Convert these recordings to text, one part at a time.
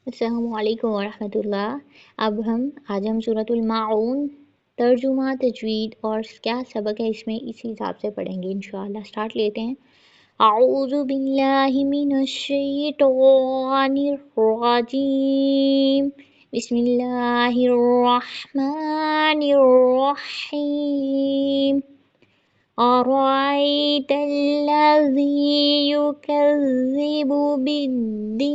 अस्सलामु अलैकुम वरहमतुल्लाह। अब आज हम सूरतुल माऊन तर्जुमा तजवीद और क्या सबक है इसमें इसी हिसाब से पढ़ेंगे इंशाअल्लाह। स्टार्ट लेते हैं। अऊज़ु बिल्लाहि मिनश शैतानिर रजीम। बिस्मिल्लाहिर रहमानिर रहीम। أرأيت الذي يكذب بالدين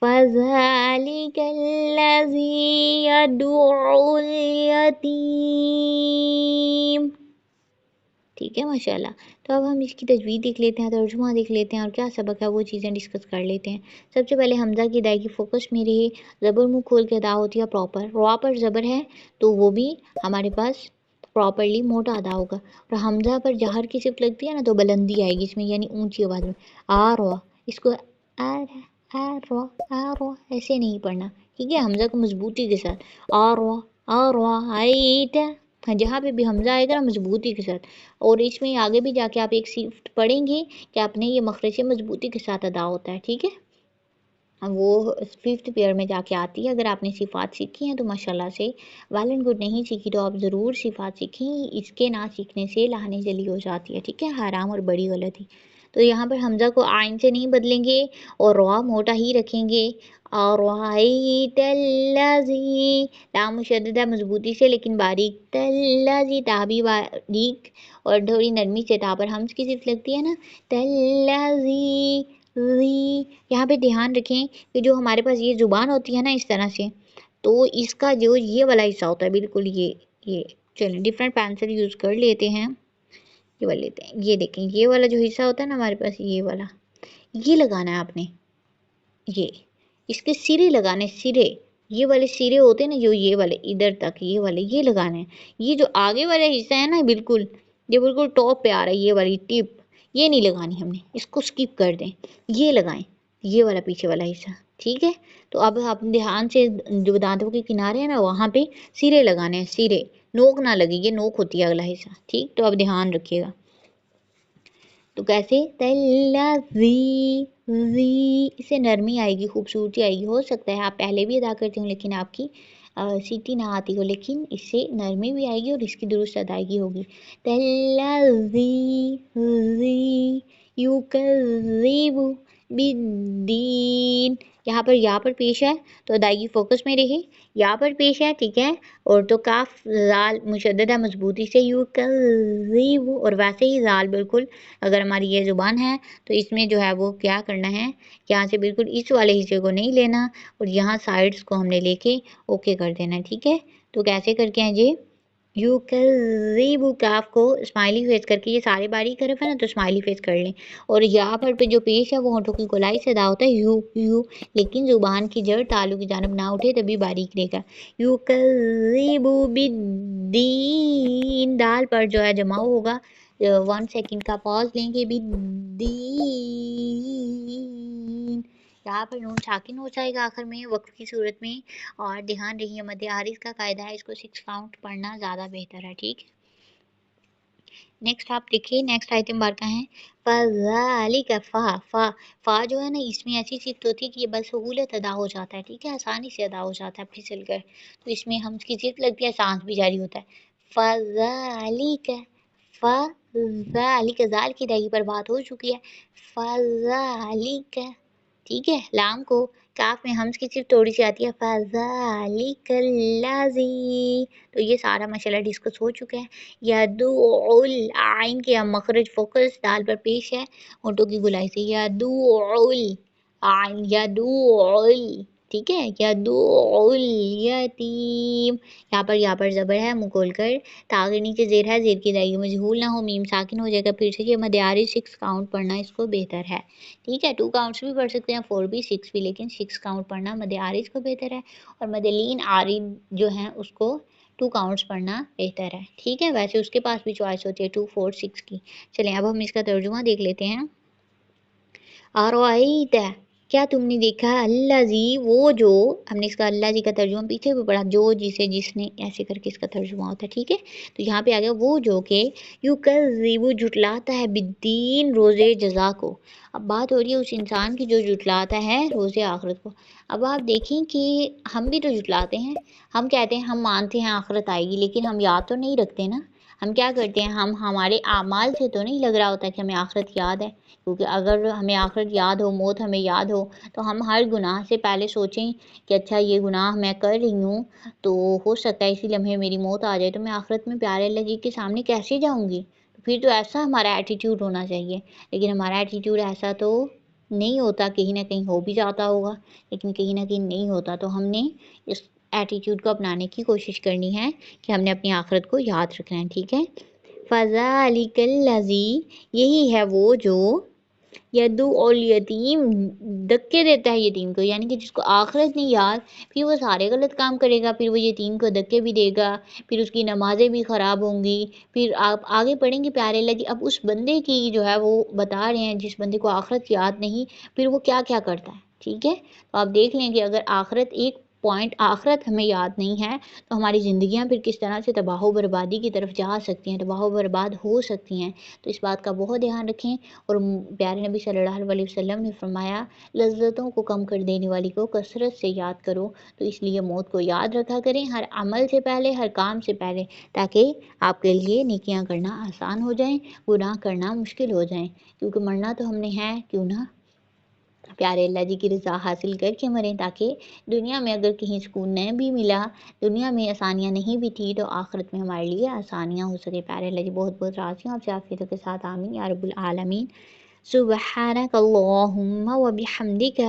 فذلك الذي يدعو اليتيم। ठीक है माशाल्लाह। तो अब हम इसकी तजवीद देख लेते हैं, तर्जुमा देख लेते हैं और क्या सबक है वो चीज़ें डिस्कस कर लेते हैं। सबसे पहले हमज़ा की अदायगी फ़ोकस में रहे, ज़बर मुँह खोल के अदा होती है प्रॉपर। रॉ पर ज़बर है तो वो भी हमारे पास प्रॉपरली मोटा अदा होगा। और हमज़ा पर जहर की सिफ्त लगती है ना तो बुलंदी आएगी इसमें, यानी ऊंची आवाज़ में। आ रॉ, इसको आ रॉ ऐसे नहीं पढ़ना, ठीक है। हमज़ा को मजबूती के साथ आ रॉ आई टा, जहाँ पे भी हमज़ा आएगा ना मजबूती के साथ। और इसमें आगे भी जाके आप एक सिफ्त पढ़ेंगे कि आपने ये मखरज से मजबूती के साथ अदा होता है, ठीक है। वो फिफ्थ पेयर में जाके आती है। अगर आपने सिफ़ात सीखी हैं तो माशाल्लाह से, वेल एंड गुड। नहीं सीखी तो आप ज़रूर सिफ़ात सीखें, इसके ना सीखने से लाहने जली हो जाती है, ठीक है। हराम और बड़ी गलती। तो यहाँ पर हमज़ा को आइन से नहीं बदलेंगे और रॉ मोटा ही रखेंगे। और तल्लाज़ी, लाम मुशद्ददा मजबूती से लेकिन बारीक। तल्लाज़ी, ता भी बारीक और थोड़ी नरमी से। ता पर हम्ज़ की सिर्फ लगती है ना, तल्लाज़ी ज़ी। यहाँ पे ध्यान रखें कि जो हमारे पास ये ज़ुबान होती है ना इस तरह से, तो इसका जो ये वाला हिस्सा होता है बिल्कुल ये चलिए डिफरेंट पेंसिल यूज़ कर लेते हैं। ये वाला लेते हैं, ये देखें ये वाला जो हिस्सा होता है ना हमारे पास, ये वाला ये लगाना है आपने। ये इसके सिरे लगाने, सिरे ये वाले सिरे होते हैं ना, जो ये वाले इधर तक ये वाले ये लगाने हैं। ये जो आगे वाला हिस्सा है ना बिल्कुल, ये बिल्कुल टॉप पे आ रहा है, ये वाली टिप ये नहीं लगानी हमने, इसको स्किप कर दें। ये लगाएं, ये वाला पीछे वाला हिस्सा, ठीक है। तो अब आप ध्यान से जो दांतों के किनारे हैं ना वहाँ पे सिरे लगाने हैं, सिरे, नोक ना लगे, ये नोक होती है अगला हिस्सा, ठीक। तो अब ध्यान रखिएगा। तो कैसे, तल्लाज़ी ज़ी, इससे नरमी आएगी, खूबसूरती आएगी। हो सकता है आप पहले भी अदा करते हो लेकिन आपकी सीटी ना आती हो, लेकिन इससे नरमी भी आएगी और इसकी दुरुस्त अदायगी होगी। तल्लाज़ी ज़ी युकज़्ज़िबु बिद्दीन। यहाँ पर पेश है तो अदायगी फोकस में रहे। यहाँ पर पेश है, ठीक है। और तो काफ ज़ाल मुशद्ददा मजबूती से युकज़्ज़िबु, और वैसे ही ज़ाल बिल्कुल, अगर हमारी ये ज़ुबान है तो इसमें जो है वो क्या करना है, यहाँ से बिल्कुल इस वाले हिस्से को नहीं लेना और यहाँ साइड्स को हमने लेके ओके कर देना है, ठीक है। तो कैसे करके हैं जी, युकज़्ज़िबु, काफ को स्माइली फेस करके, ये सारे बारीक हरफ है ना तो स्माइली फेस कर लें। और यहाँ पर पे जो पेश है वो होंठों की गोलाई से अदा होता है यू, लेकिन ज़ुबान की जड़ तालु की जानब ना उठे तभी बारीक रहेगा। युकज़्ज़िबु बिद्दीन, दाल पर जो है जमाव होगा, 1 सेकंड का पॉज लेंगे। बिद्दीन, यहाँ पर नून साकिन हो जाएगा आखिर में वक्फ की सूरत में। और ध्यान रखिए मध्य आरिज़ का कायदा है, इसको 6 काउंट पढ़ना ज़्यादा बेहतर है, ठीक है। नेक्स्ट आप देखिए, नेक्स्ट आइटम बार का है फ़ज़ालिका, फ़ा जो है ना इसमें ऐसी सिफ्त होती है कि ये बस सहूलत अदा हो जाता है, ठीक है, आसानी से अदा हो जाता है फिसल कर। तो इसमें हम इसकी सिफ्त लगती है, सांस भी जारी होता है। फ़ज़ालिका, फ़ज़ालिका, ज़ाल की अदायगी पर बात हो चुकी है। फ़ज़ालिका, ठीक है। लाम को काफ में हम्ज़ की सिर्फ थोड़ी सी आती है, फ़ज़ालिकल्लाज़ी। तो ये सारा माशाल्लाह डिस्कस हो चुका है। यदुउल, आइन के हम मखरज फोकस, दाल पर पेश है होंठों की गुलाई से। यदुउल आइन, यदुउल, ठीक है। यदुउल यतीम, यहाँ पर ज़बर है मुँह खोल कर, तागे नीचे ज़ेर है, ज़ेर की अदायगी मजहूल ना हो, मीम साकिन हो जाएगा फिर से। ये मद आरिज़ 6 काउंट पढ़ना इसको बेहतर है, ठीक है। 2 काउंट्स भी पढ़ सकते हैं, 4 भी 6 भी, लेकिन 6 काउंट पढ़ना मद आरिज़ को बेहतर है। और मद लीन आरिद जो है उसको 2 काउंट्स पढ़ना बेहतर है, ठीक है। वैसे उसके पास भी चॉइस होती है 2, 4, 6 की। चलें अब हम इसका तर्जुमा देख लेते हैं। अरअयत, کیا تم نے دیکھا الذی وہ جو، ہم نے اس کا اللہ جی کا ترجمہ پیچھے بھی پڑھا، جو جسے جس نے ایسے کر کے اس کا ترجمہ ہوتا ہے، ٹھیک ہے. تو یہاں پہ آ گیا وہ جو کہ یکذب جھٹلاتا ہے بالدین روزے جزا کو. اب بات ہو رہی ہے اس انسان کی جو جھٹلاتا ہے روزے آخرت کو. اب آپ دیکھیں کہ ہم بھی تو جھٹلاتے ہیں. ہم کہتے ہیں ہم مانتے ہیں آخرت آئے گی، لیکن ہم یاد تو نہیں رکھتے نا. ہم کیا کرتے ہیں، ہم ہمارے اعمال سے تو نہیں لگ رہا ہوتا کہ ہمیں آخرت یاد ہے. کیونکہ اگر ہمیں آخرت یاد ہو، موت ہمیں یاد ہو، تو ہم ہر گناہ سے پہلے سوچیں کہ اچھا یہ گناہ میں کر رہی ہوں تو ہو سکتا ہے اسی لمحے میری موت آ جائے، تو میں آخرت میں پیارے اللہ جی کے سامنے کیسے جاؤں گی. پھر تو ایسا ہمارا ایٹیٹیوڈ ہونا چاہیے. لیکن ہمارا ایٹیٹیوڈ ایسا تو نہیں ہوتا، کہیں نہ کہیں ہو بھی جاتا ہوگا لیکن کہیں نہ کہیں نہیں ہوتا. تو ہم نے اس ایٹیٹیوڈ کو اپنانے کی کوشش کرنی ہے کہ ہم نے اپنی آخرت کو یاد رکھنا ہے، ٹھیک ہے. فَذَلِكَ الَّذِي یہی ہے وہ جو یدو الیتیم دکے دیتا ہے یتیم کو، یعنی کہ جس کو آخرت نہیں یاد، پھر وہ سارے غلط کام کرے گا، پھر وہ یتیم کو دکے بھی دے گا، پھر اس کی نمازیں بھی خراب ہوں گی. پھر آپ آگے پڑھیں گے پیارے اللہ جی. اب اس بندے کی جو ہے وہ بتا رہے ہیں جس بندے کو آخرت یاد نہیں، پھر وہ کیا کیا کرتا ہے، ٹھیک ہے. تو آپ دیکھ لیں کہ اگر آخرت ایک پوائنٹ آخرت ہمیں یاد نہیں ہے تو ہماری زندگیاں پھر کس طرح سے تباہ و بربادی کی طرف جا سکتی ہیں، تباہ و برباد ہو سکتی ہیں. تو اس بات کا بہت دھیان رکھیں. اور پیارے نبی صلی اللہ علیہ وسلم نے فرمایا لذتوں کو کم کر دینے والی کو کثرت سے یاد کرو. تو اس لیے موت کو یاد رکھا کریں ہر عمل سے پہلے، ہر کام سے پہلے، تاکہ آپ کے لیے نیکیاں کرنا آسان ہو جائیں، گناہ کرنا مشکل ہو جائیں. کیونکہ مرنا تو ہم نے ہے، کیوں نہ پیارے اللہ جی کی رضا حاصل کر کے مریں، تاکہ دنیا میں اگر کہیں سکون نہیں بھی ملا، دنیا میں آسانیاں نہیں بھی تھی، تو آخرت میں ہمارے لیے آسانیاں ہو سکے. پیارے اللہ جی بہت بہت راضی ہوں آپ سے عافیتوں کے ساتھ. آمین یا رب العالمین. سبحانك اللهم وبحمدك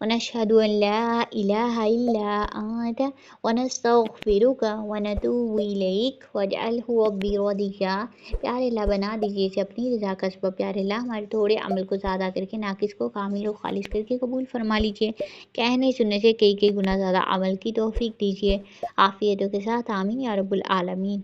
ونشهد أن لا إله إلا أنت ونستغفرك ونتوب إليك واجعله ربي رضيا. پیارے اللہ بنا دیجیے اسے اپنی رضا کا سبب. پیارے اللہ ہمارے تھوڑے عمل کو زیادہ کر کے ناقص کو کامل و خالص کر کے قبول فرما لیجیے. کہنے سننے سے کئی کئی گنا زیادہ عمل کی توفیق دیجیے. عافیتوں کے ساتھ. آمین یا رب العالمین.